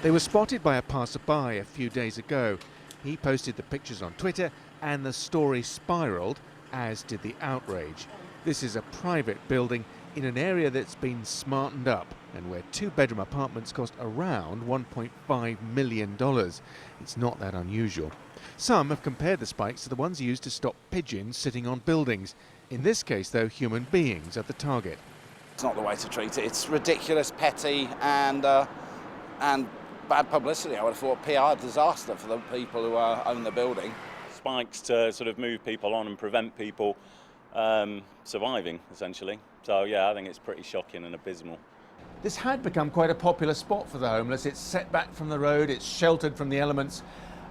They were spotted by a passerby a few days ago. He posted the pictures on Twitter and the story spiraled, as did the outrage. This is a private building in an area that's been smartened up and where two-bedroom apartments cost around $1.5 million. It's not that unusual. Some have compared the spikes to the ones used to stop pigeons sitting on buildings. In this case, though, human beings are the target. It's not the way to treat it. It's ridiculous, petty, and bad publicity. I would have thought PR disaster for the people who own the building. Spikes to sort of move people on and prevent people surviving, essentially. So yeah, I think it's pretty shocking and abysmal. This had become quite a popular spot for the homeless. It's set back from the road, it's sheltered from the elements.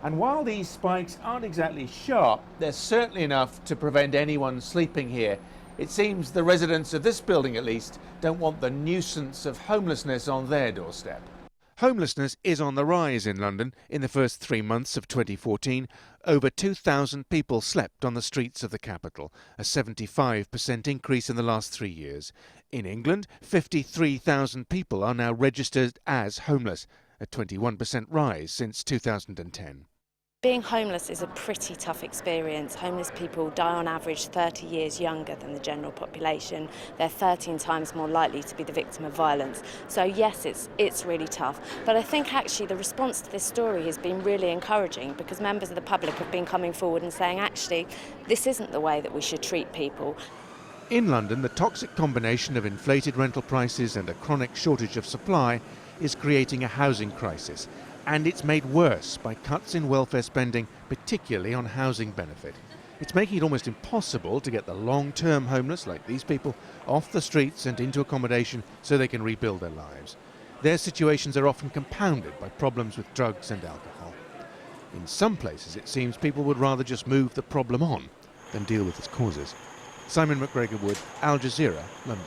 And while these spikes aren't exactly sharp, they're certainly enough to prevent anyone sleeping here. It seems the residents of this building, at least, don't want the nuisance of homelessness on their doorstep. Homelessness is on the rise in London. In the first 3 months of 2014, over 2,000 people slept on the streets of the capital, a 75% increase in the last 3 years. In England, 53,000 people are now registered as homeless, a 21% rise since 2010. Being homeless is a pretty tough experience. Homeless people die on average 30 years younger than the general population. They're 13 times more likely to be the victim of violence. So yes, it's really tough. But I think actually the response to this story has been really encouraging because members of the public have been coming forward and saying actually this isn't the way that we should treat people. In London, the toxic combination of inflated rental prices and a chronic shortage of supply is creating a housing crisis. And it's made worse by cuts in welfare spending, particularly on housing benefit. It's making it almost impossible to get the long-term homeless, like these people, off the streets and into accommodation so they can rebuild their lives. Their situations are often compounded by problems with drugs and alcohol. In some places, it seems people would rather just move the problem on than deal with its causes. Simon McGregor-Wood, Al Jazeera, London.